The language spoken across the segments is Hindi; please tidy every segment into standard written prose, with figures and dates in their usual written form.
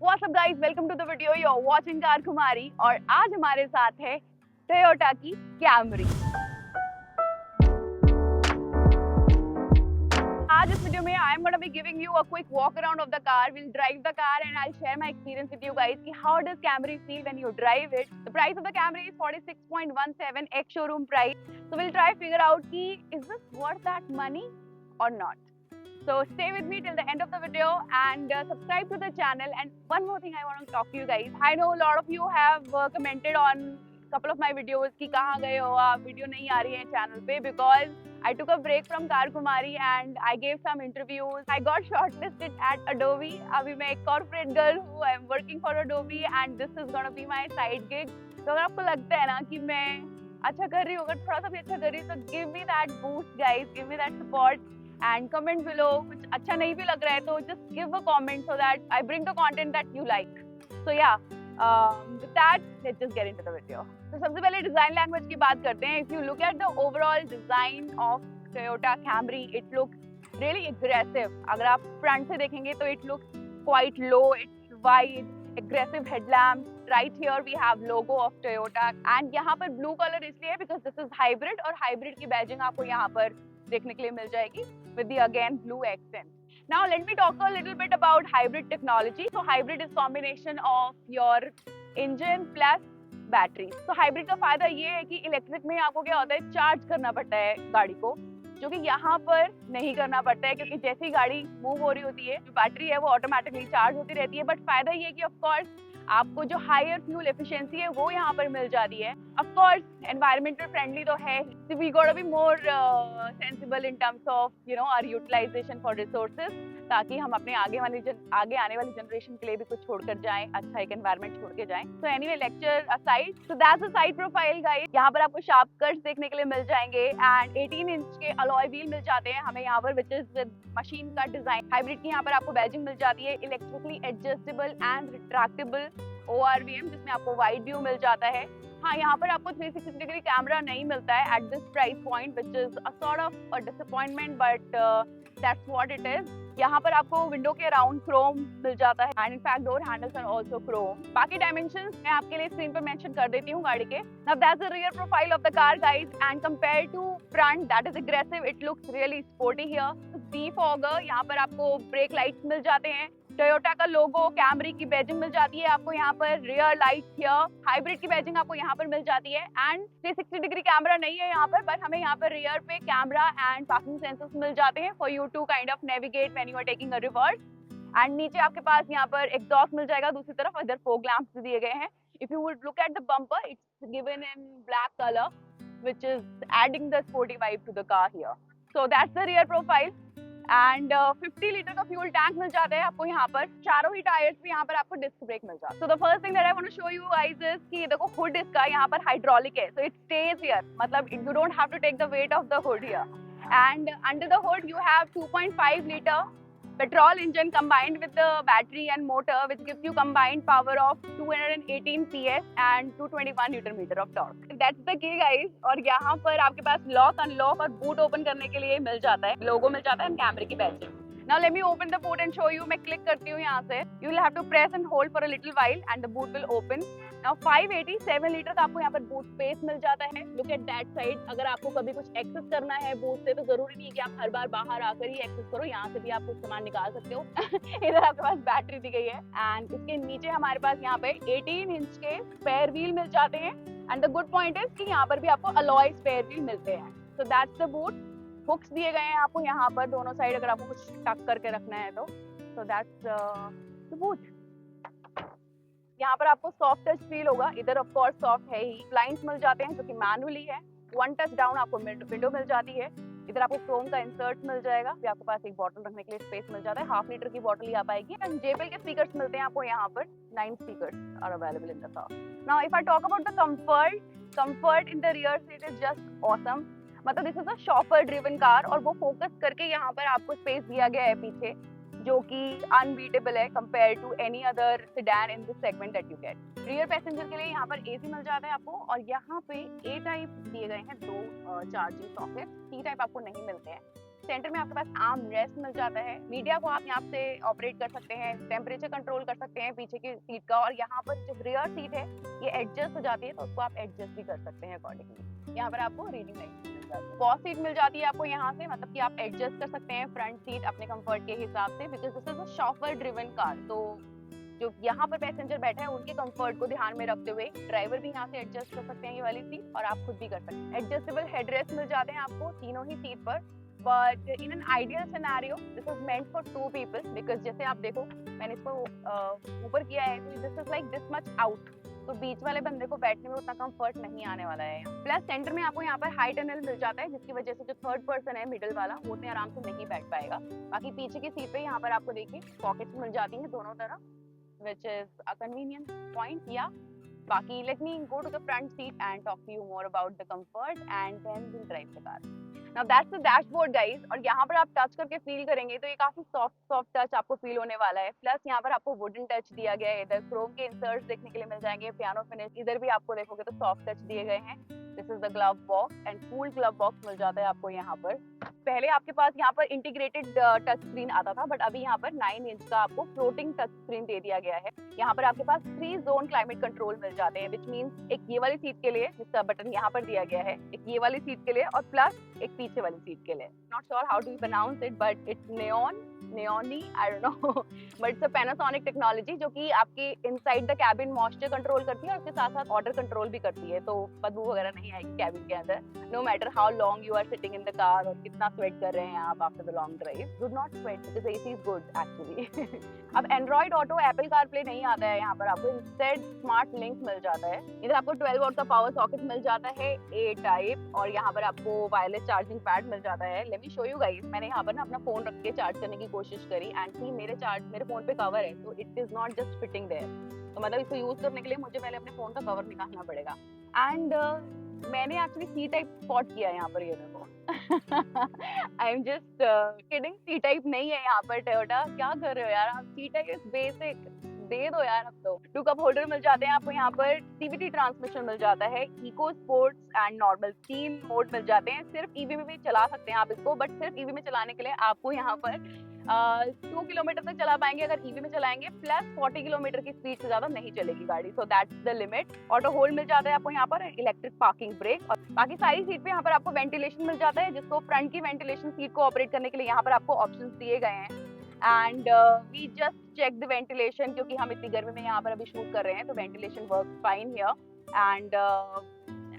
What's up guys, welcome to the video. You're watching car Kumari और आज हमारे साथ है टोयोटा की कैमरी। आज इस वीडियो में I am gonna be giving you a quick walk around of the car. We'll drive the car and I'll share my experience with you guys कि how does Camry feel when you drive it. The price of the Camry is 46.17 ex showroom price. So we'll try figure out कि is this worth that money or not. So stay with me till the end of the video and subscribe to the channel. And one more thing I want to talk to you guys. I know a lot of you have commented on couple of my videos कि कहाँ गए हो आप, वीडियो नहीं आ रही है चैनल पे, because I took a break from car Kumari and I gave some interviews. I got shortlisted at Adobe. अभी मैं एक corporate girl हूँ, I am working for Adobe and this is gonna be my side gig. तो अगर आपको लगता है ना कि मैं अच्छा कर रही हूँ, अगर थोड़ा सा भी अच्छा कर रही हूँ, तो give me that boost guys, give me that support. And comment below कुछ अच्छा नहीं भी लग रहा है तो just give a comment so that I bring the content that you like. So yeah, with that let's just get into the video. तो सबसे पहले design language की बात करते हैं. If you look at the overall design of Toyota Camry, it looks really aggressive. अगर आप front से देखेंगे तो it looks quite low, it's wide, aggressive headlamps. Right here we have logo of Toyota and यहाँ पर blue color इसलिए है because this is hybrid और hybrid की badging आपको यहाँ पर देखने के लिए मिल जाएगी with the again blue accent. Now let me talk a little bit about hybrid technology. So hybrid is combination of your engine plus battery. So hybrid का फायदा ये है कि इलेक्ट्रिक में आपको क्या होता है, चार्ज करना पड़ता है गाड़ी को, जो कि यहाँ पर नहीं करना पड़ता है क्योंकि जैसे ही गाड़ी मूव हो रही होती है जो बैटरी है वो ऑटोमेटिकली चार्ज होती रहती है. बट फायदा ये है कि ऑफ कोर्स आपको जो हायर फ्यूल एफिशिएंसी है वो यहाँ पर मिल जाती है. ऑफ कोर्स एनवायरमेंटल फ्रेंडली तो है, we got to be more sensible in terms of our utilization for resources, ताकि हम अपने आगे आने वाली जनरेशन के लिए भी कुछ छोड़कर जाएं, अच्छा एक एनवायरनमेंट छोड़ के जाएं. So anyway, lecture aside, so that's the side profile guys. यहाँ पर आपको शार्प कट्स देखने के लिए मिल जाएंगे एंड 18 इंच के अलॉय व्हील मिल जाते हैं हमें यहाँ पर, विच इज विद मशीन का डिजाइन. हाइब्रिड की यहाँ पर आपको बैजिंग मिल जाती है, electrically adjustable and retractable ORVM, जिसमें आपको वाइड व्यू मिल जाता है. हाँ, यहाँ पर आपको 360 डिग्री कैमरा नहीं मिलता है at this price point, which is a sort of a disappointment, but that's what it is. यहाँ पर आपको विंडो के अराउंड क्रोम मिल जाता है and in fact door handles are also chrome. बाकी डायमेंशंस मैं आपके लिए स्क्रीन पर मेंशन कर देती हूँ गाड़ी के. Now that's the rear profile of the car guys and compared to front that is aggressive, it looks really sporty here. Defogger, यहाँ पर आपको ब्रेक लाइट्स मिल जाते हैं, टोयोटा का लोगो, कैमरी की बैजिंग मिल जाती है आपको यहाँ पर, रियर लाइट हियर, हाइब्रिड की बैजिंग आपको यहाँ पर मिल जाती है एंड 360 डिग्री कैमरा नहीं है यहाँ पर हमें यहाँ पर रियर पे कैमरा एंड पार्किंग सेंसर्स मिल जाते हैं for you to kind of navigate when you are taking a reverse. And नीचे आपके पास यहाँ पर एग्जॉस्ट मिल जाएगा दूसरी तरफ, इधर फोग लैंप्स दिए गए हैं. If you would look at the bumper, it's given in black colour which is adding the sporty vibe to the car here. So that's the rear profile. And 50 litre का फ्यूल टैंक मिल जाता है आपको यहाँ पर. चारों ही टायर्स पे यहाँ पर आपको डिस्क ब्रेक मिल जाता है. So the first thing that I want to show you guys is कि देखो हुड इसका यहाँ पर हाइड्रोलिक है, सो इट स्टेज हियर, मतलब you don't have to take the weight of the hood here. And under the hood you have 2.5 litre petrol engine combined with the battery and motor, which gives you combined power of 218 PS and 221 Newton meter of torque. That's the key guys. और यहाँ पर आपके पास लॉक, अनलॉक और बूट ओपन करने के लिए मिल जाता है, लोगो मिल जाता है एंड कैमरे की badging. Now let me open the boot and show you. मैं क्लिक करती हूँ यहाँ से. You will have to press and hold for a little while and the boot will open. Now 587 litre का आपको यहाँ पर बूट स्पेस मिल जाता है. Look at that side. अगर आपको कभी कुछ एक्सेस करना है बूट से तो जरूरी नहीं है कि आप हर बार बाहर आकर ही एक्सेस करो, यहाँ से भी आप कुछ सामान निकाल सकते हो. इधर आपके पास बैटरी दी गई है एंड इसके नीचे हमारे पास यहाँ पे 18 इंच के स्पेयर व्हील मिल जाते हैं. And the good point is कि यहाँ पर भी आपको अलॉय स्पेयर व्हील मिलते हैं. So that's the boot. Hooks दिए गए हैं आपको यहाँ पर दोनों साइड अगर आपको कुछ टक करके रखना है तो. सो दैट्स द बूट. यहाँ पर आपको सॉफ्ट टच फील होगा, इधर ऑफ कोर्स सॉफ्ट है ही. ब्लाइंड्स मिल जाते हैं जो कि मैनुअली है. वन टच डाउन आपको विंडो मिल जाती है. इधर आपको क्रोम का इंसर्ट मिल जाएगा, फिर आपके पास एक बॉटल रखने के लिए स्पेस मिल जाता है. 1/2 लीटर की बॉटल ही आ पाएगी. एंड JBL के स्पीकर्स मिलते हैं आपको यहाँ पर. 9 speakers are available in the car. Now if I talk about the comfort in the rear seat is just awesome. मतलब this is a chauffeur driven car और वो फोकस करके यहाँ पर आपको स्पेस दिया गया है पीछे, जो कि अनबीटेबल है compare to any other sedan in this segment that you get. Rear passenger के लिए यहाँ पर AC मिल जाता है आपको और यहाँ पे A टाइप दिए गए हैं 2 चार्जिंग सॉकेट. C टाइप आपको नहीं मिलते हैं. सेंटर में आपके पास आर्म रेस्ट मिल जाता है। मीडिया को आप यहाँ से ऑपरेट कर सकते हैं, टेम्परेचर कंट्रोल कर सकते हैं पीछे की सीट का, और यहाँ पर जो रियर सीट है ये एडजस्ट हो जाती है, तो उसको आप एडजस्ट भी कर सकते हैं अकॉर्डिंगली। यहाँ पर आपको रीडिंग लाइट मिल जाती है। बॉस सीट मिल जाती है आपको यहाँ से, मतलब कि आप एडजस्ट कर सकते हैं फ्रंट सीट अपने कंफर्ट के हिसाब से, because this is a chauffeur driven car. तो जो यहाँ पर पैसेंजर बैठे हैं उनके कंफर्ट को ध्यान में रखते हुए ड्राइवर भी यहाँ से एडजस्ट कर सकते हैं ये वाली सीट, और आप खुद भी कर सकते हैं। एडजस्टेबल हेडरेस्ट मिल जाते हैं आपको तीनों ही सीट पर, but in an ideal scenario this is meant for 2 people, because जैसे आप देखो मैंने इसको ऊपर किया है तो this is like this much out, तो बीच वाले बंदे को बैठने में उतना कंफर्ट नहीं आने वाला है। प्लस सेंटर में आपको यहाँ पर हाई टनल मिल जाता है, जिसकी वजह से जो थर्ड पर्सन है मिडिल वाला वो उतने आराम से नहीं बैठ पाएगा। बाकी पीछे की सीट पे यहाँ पर आपको देखिए पॉकेट्स मिल जाती हैं दोनों तरफ, which is a convenient point, yeah. Baki, let me go to the front seat and talk to you more about the comfort, and then we'll drive the car. Now that's the dashboard guys, और यहाँ पर आप टच करके फील करेंगे तो ये काफी सॉफ्ट टच आपको फील होने वाला है। प्लस यहाँ पर आपको वुडन टच दिया गया है, इधर क्रोम के इंसर्ट्स देखने के लिए मिल जाएंगे, पियानो फिनिश, इधर भी आपको देखोगे तो सॉफ्ट टच दिए गए हैं। This is the glove box and cool glove box मिल जाता है आपको यहाँ पर। पहले आपके पास यहाँ पर इंटीग्रेटेड टच स्क्रीन आता था, बट अभी यहाँ पर 9 इंच का आपको फ्लोटिंग टच स्क्रीन दे दिया गया है। यहाँ पर आपके पास 3 जोन क्लाइमेट कंट्रोल मिल जाते हैं, विच मीन्स एक ये वाली सीट के लिए जिसका बटन यहाँ पर दिया गया है, एक ये वाली सीट के लिए, और प्लस एक पीछे वाली सीट के लिए। Not sure how do you pronounce it, but it's neoni, I don't know, but it's a Panasonic technology जो कि आपकी inside the cabin moisture control करती है और उसके साथ साथ ऑर्डर कंट्रोल भी करती है, तो बदबू वगैरह नहीं आएगी कैबिन के अंदर, no matter how long you are sitting in the car और कितना स्वेट कर रहे हैं आप after the long drive. Do not sweat because AC is good actually. अब एंड्रॉइड ऑटो एप्पल कारप्ले नहीं आता है यहाँ पर, आपको इंस्टेड स्मार्ट लिंक मिल जाता है। इधर आपको 12 वोल्ट का पावर सॉकेट मिल जाता है ए टाइप, और यहाँ पर आपको वायरलेस चार्जिंग पैड मिल जाता है। Let me show you guys, मैंने यहाँ पर ना अपना फोन रख के चार्ज करने की कोशिश करी, एंड सी मेरे फोन पे कवर है, तो it is not just fitting there, तो मतलब इसको यूज करने के लिए मुझे पहले अपने फोन का कवर निकालना पड़ेगा। एंड मैंने एक्चुअली सी टाइप स्पॉट किया यहाँ पर, ये देखो I am just kidding, C type नहीं है यहाँ पर टोयोटा, क्या कर रहे हो यार आप, सी टाइप इज बेसिक, दे दो यार अब तो। 2 कप होल्डर मिल जाते हैं आपको यहाँ पर, सीवीटी ट्रांसमिशन मिल जाता है, eco sports and normal 3 mode मिल जाते हैं। सिर्फ ईवी में भी चला सकते हैं आप इसको, बट सिर्फ ईवी में चलाने के लिए आपको यहाँ पर 2 किलोमीटर तक चला पाएंगे अगर ईवी में चलाएंगे, प्लस 40 किलोमीटर की स्पीड से ज्यादा नहीं चलेगी गाड़ी, so that's the limit. Auto hold मिल जाता है आपको यहाँ पर, इलेक्ट्रिक पार्किंग ब्रेक, और बाकी सारी सीट पे यहाँ पर आपको वेंटिलेशन मिल जाता है, जिसको फ्रंट की वेंटिलेशन सीट को ऑपरेट करने के लिए यहाँ पर आपको ऑप्शंस दिए गए हैं। And we just check the ventilation, क्योंकि हम इतनी गर्मी में यहाँ पर अभी शूट कर रहे हैं, तो ventilation work fine here. And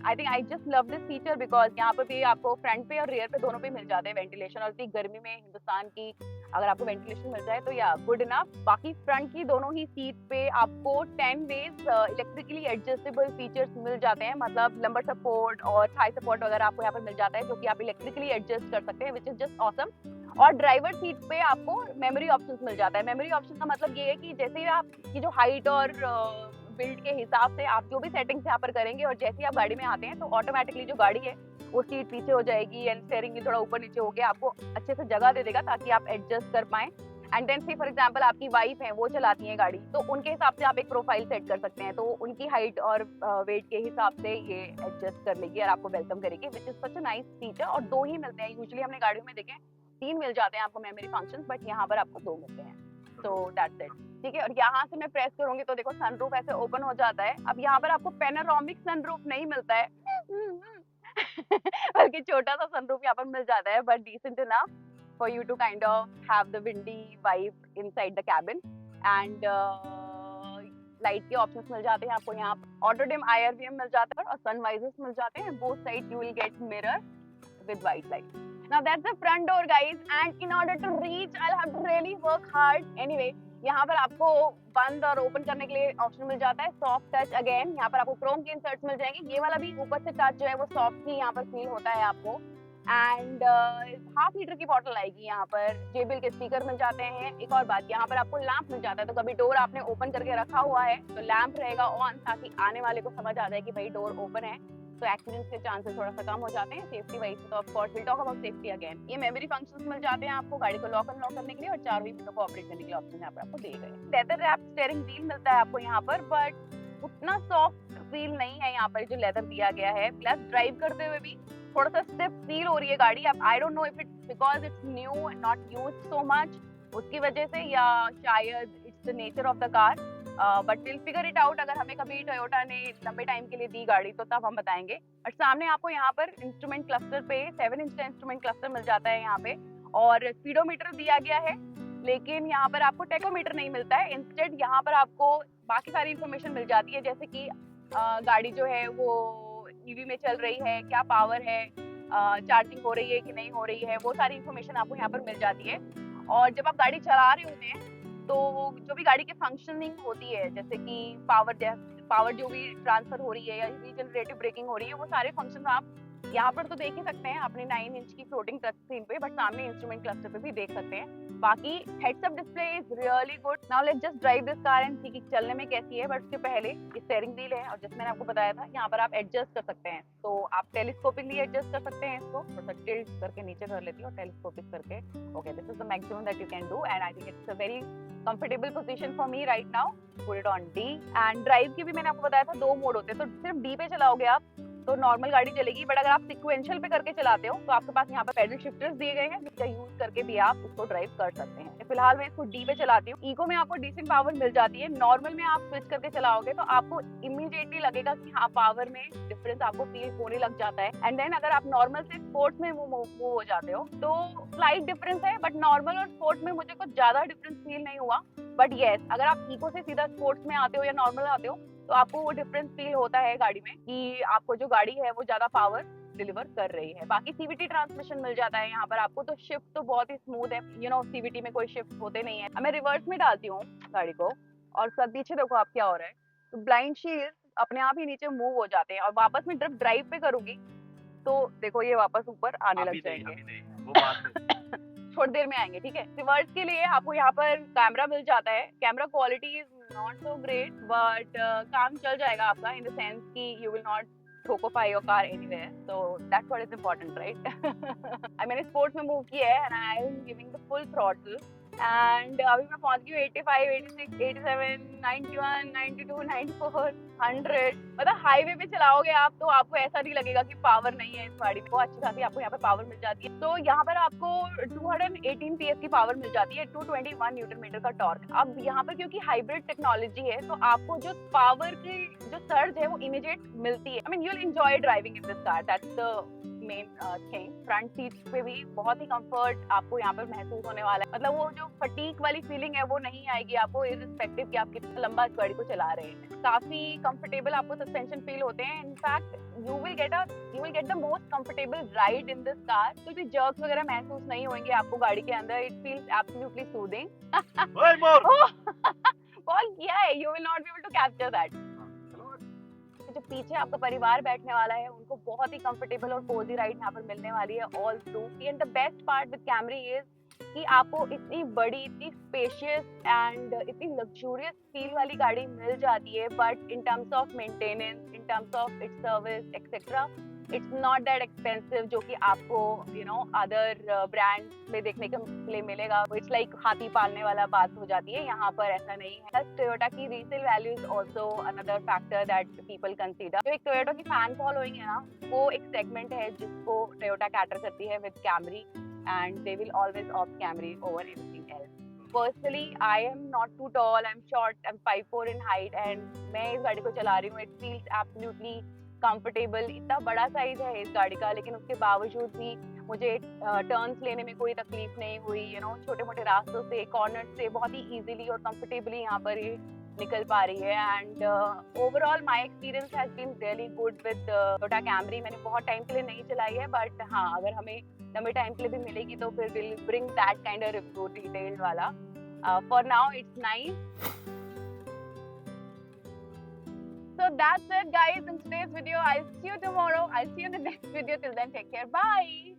I think I just love this feature because यहाँ पर भी आपको फ्रंट पे और रियर पे दोनों पे मिल जाते हैं वेंटिलेशन, और इतनी गर्मी में हिंदुस्तान की अगर आपको वेंटिलेशन मिल जाए तो या गुड इनफ। बाकी फ्रंट की दोनों ही सीट पे आपको 10 वेज इलेक्ट्रिकली एडजस्टेबल फीचर्स मिल जाते हैं, मतलब लंबर सपोर्ट और थाई सपोर्ट वगैरह आपको यहाँ पर मिल जाता है, जो कि आप इलेक्ट्रिकली एडजस्ट कर सकते हैं, विच इज जस्ट ऑसम। और ड्राइवर सीट पे आपको मेमोरी ऑप्शंस मिल जाता है। मेमोरी ऑप्शन का मतलब ये है कि जैसे ही आपकी जो हाइट और बिल्ड के हिसाब से आप जो भी सेटिंग्स यहाँ पर करेंगे, और जैसे ही आप गाड़ी में आते हैं तो ऑटोमेटिकली जो गाड़ी है वो सीट पीछे हो जाएगी एंड स्टीयरिंग भी थोड़ा ऊपर नीचे हो गया, आपको अच्छे से जगह दे देगा ताकि आप एडजस्ट कर पाएं। And then see for example आपकी वाइफ है, वो चलाती हैं गाड़ी, तो उनके हिसाब से आप एक प्रोफाइल सेट कर सकते हैं, तो उनकी हाइट और वेट के हिसाब से ये एडजस्ट कर लेगी और आपको वेलकम करेगी, which is such a nice feature. और 2 ही मिलते हैं, यूजुअली हमने गाड़ियों में देखे 3 मिल जाते हैं आपको मेमोरी फंक्शंस, बट यहाँ पर आपको 2 मिलते हैं, सो दैट्स इट। ठीक है, और यहाँ से मैं प्रेस करूंगी तो देखो सनरूफ ऐसे ओपन हो जाता है। अब यहाँ पर आपको पैनोरामिक सनरूफ नहीं मिलता है बल्कि छोटा सा सनरूफ यहाँ पर मिल जाता है, but decent enough for you to kind of have the windy vibe inside the cabin. And light के ऑप्शंस मिल जाते हैं आपको यहाँ, ऑटो डिम IRVM मिल जाता है और सनवाइजर्स मिल जाते हैं, both side you will get mirror with white light. Now that's the front door guys, and in order to reach I'll have to really work hard. Anyway, यहाँ पर आपको बंद और ओपन करने के लिए ऑप्शन मिल जाता है, सॉफ्ट टच अगेन। यहाँ पर आपको क्रोम के इंसर्ट्स मिल जाएंगे, ये वाला भी ऊपर से टच जो है वो सॉफ्ट ही यहाँ पर फील होता है आपको। एंड 1/2 लीटर की बॉटल आएगी यहाँ पर, JBL के स्पीकर मिल जाते हैं। एक और बात, यहाँ पर आपको लैंप मिल जाता है, तो कभी डोर आपने ओपन करके रखा हुआ है तो लैंप रहेगा ऑन, ताकि आने वाले को समझ आ जाए कि भाई डोर ओपन है, तो एक्सीडेंट्स के चांसेस थोड़ा सा कम हो जाते हैं सेफ्टी वाइज। तो of course will talk about safety again. ये मेमोरी फंक्शंस मिल जाते हैं आपको गाड़ी को लॉक अनलॉक करने के लिए, और 4 विंडो को ऑपरेट करने के लिए ऑप्शन यहाँ पर आपको दिए गए। लेदर रैप स्टीयरिंग व्हील मिलता है आपको यहाँ पर, बट उतना सॉफ्ट फील नहीं है यहाँ पर जो लेदर दिया गया है। प्लस ड्राइव करते हुए भी थोड़ा सा स्टिफ फील हो रही है गाड़ी। अब I don't know if it's because it's new and not used so much, उसकी वजह से, या शायद it's the nature of the car, but will figure it out. अगर हमें कभी टोयोटा ने लंबे टाइम के लिए दी गाड़ी तो तब हम बताएंगे। और सामने आपको यहाँ पर इंस्ट्रूमेंट क्लस्टर पे 7 इंच का इंस्ट्रूमेंट क्लस्टर मिल जाता है यहाँ पे, और स्पीडोमीटर दिया गया है, लेकिन यहाँ पर आपको टेकोमीटर नहीं मिलता है। इंस्टेड यहाँ पर आपको बाकी सारी इन्फॉर्मेशन मिल जाती है, जैसे कि गाड़ी जो है वो ईवी में चल रही है, क्या पावर है, चार्जिंग हो रही है कि नहीं हो रही है, वो सारी इन्फॉर्मेशन आपको यहाँ पर मिल जाती है। और जब आप गाड़ी चला रहे होते हैं तो जो भी गाड़ी की फंक्शनिंग होती है, जैसे कि पावर जो भी ट्रांसफर हो रही है या रीजनरेटिव ब्रेकिंग हो रही है, वो सारे फंक्शन आप यहाँ पर तो देख ही सकते हैं अपने 9 इंच की फ्लोटिंग टच स्क्रीन पे, बट सामने इंस्ट्रूमेंट क्लस्टर पे भी देख सकते हैं। बाकी heads up display is really good. Now let's just drive this car and see कि चलने में कैसी है। बट उसके पहले ये स्टीयरिंग व्हील है, और जैसे मैंने आपको बताया था यहाँ पर आप एडजस्ट कर सकते हैं, तो आप टेलीस्कोपिकली एडजस्ट कर सकते हैं इसको। थोड़ा सा टिल्ट करके नीचे कर लेती हूँ और टेलीस्कोपिक करके, okay, this is the maximum that you can do, and I think it's a very comfortable position for me right now. Put it on D. And drive की भी मैंने आपको बताया था 2 मोड होते हैं, तो सिर्फ डी पे चलाओगे आप तो नॉर्मल गाड़ी चलेगी, बट अगर आप सिक्वेंशियल पे करके चलाते हो तो आपके पास यहाँ पर पेडल शिफ्टर्स दिए गए हैं, जिसका यूज करके भी आप उसको ड्राइव कर सकते हैं। फिलहाल मैं इसको डी पे चलाती हूँ। इको में आपको डिसेंट पावर मिल जाती है, नॉर्मल में आप स्विच करके चलाओगे तो आपको इमीडिएटली लगेगा कि हाँ, पावर में डिफरेंस आपको फील होने लग जाता है। एंड देन अगर आप नॉर्मल से स्पोर्ट्स में मूव हो जाते हो तो स्लाइट डिफरेंस है, बट नॉर्मल और स्पोर्ट्स में मुझे कुछ ज्यादा डिफरेंस फील नहीं हुआ। बट येस, अगर आप इको से सीधा स्पोर्ट्स में आते हो या नॉर्मल आते हो तो आपको वो डिफरेंस फील होता है गाड़ी में, कि आपको जो गाड़ी है वो ज्यादा पावर डिलीवर कर रही है। बाकी सीवीटी ट्रांसमिशन मिल जाता है यहाँ पर आपको, तो शिफ्ट तो बहुत ही स्मूथ है। यू नो, सीवीटी में कोई शिफ्ट होते नहीं है। मैं रिवर्स में डालती हूँ गाड़ी को, और सब पीछे देखो आप क्या हो रहा है, तो ब्लाइंड शील्ड अपने आप ही नीचे मूव हो जाते हैं, और वापस में जब ड्राइव पे करूंगी तो देखो ये वापस ऊपर आने लग जाएंगे। वो बात थोड़ी देर में आएंगे, ठीक है। रिवर्स के लिए आपको यहाँ पर कैमरा मिल जाता है। Camera quality is not so great, but काम चल जाएगा आपका, इन द सेंस कि यू विल नॉट ठोकोफाई your car anywhere, so that's what is important, right. मैंने स्पोर्ट्स में मूव किया है and I am giving the full throttle, and अभी मैं पहुंच गई हूँ 85, 86, 87, 91, 92, 94, 100। मतलब हाईवे पे चलाओगे आप तो आपको ऐसा नहीं लगेगा कि पावर नहीं है इस गाड़ी में, अच्छी खासी आपको यहाँ पर पावर मिल जाती है। तो यहाँ पर आपको 218 PS की पावर मिल जाती है, 221 न्यूटन मीटर का टॉर्क। अब यहाँ पर क्योंकि हाइब्रिड टेक्नोलॉजी है तो आपको जो पावर की जो सर्ज है वो इमीडिएट मिलती है। I mean you will enjoy driving in this car, that's the main thing. Front seat पे भी बहुत ही कंफर्ट आपको यहाँ पर महसूस होने वाला है। मतलब वो जो फटीक वाली फीलिंग है वो नहीं आएगी आपको, इर्रिस्पेक्टिव कि आप कितना लंबा इस गाड़ी को चला रहे हैं। काफी कंफर्टेबल आपको सस्पेंशन फील होते हैं। In fact you will get the most comfortable ride in this car. कोई भी जर्क्स वगैरह महसूस नहीं होंगे आपको गाड़ी के अंदर। It feels absolutely soothing. Call किया है, you will not be able to capture that. जो पीछे आपका परिवार बैठने वाला है उनको बहुत ही कंफर्टेबल और कोजी राइड यहाँ पर मिलने वाली है all through. And the best part with Camry is कि आपको इतनी बड़ी, इतनी स्पेशियस एंड इतनी लग्जूरियस फील वाली गाड़ी मिल जाती है, but in terms of maintenance, in terms of its service etcetera, it's not that expensive, जो कि आपको यू नो अदर ब्रांड में देखने के लिए मिलेगा। इट्स लाइक हाथी पालने वाला बात हो जाती है, यहाँ पर ऐसा नहीं है। टोयोटा की resale value is also another factor that people consider. जो एक टोयोटा की फैन फॉलोइंग है ना, वो एक सेगमेंट है जिसको टोयोटा कैटर करती है with Camry, and they will always opt Camry over anything else. Personally, I am not too tall. I'm short. I'm 5'4" in height, and मैं इस गाड़ी को चला रही हूँ. It feels absolutely comfortable. इतना बड़ा साइज है इस गाड़ी का, लेकिन उसके बावजूद भी मुझे टर्न्स लेने में कोई तकलीफ नहीं हुई। यू नो, छोटे मोटे रास्तों से, कॉर्नर से बहुत ही इजीली और कंफर्टेबली यहाँ पर ये निकल पा रही है। And overall my experience has been really good with Toyota Camry. मैंने बहुत टाइम के लिए नहीं चलाई है, बट हाँ, अगर हमें लंबे टाइम के लिए भी मिलेगी तो फिर will bring that kind of review detailed वाला। For now it's nice. So that's it guys in today's video. I'll see you tomorrow. I'll see you in the next video. Till then, take care. Bye.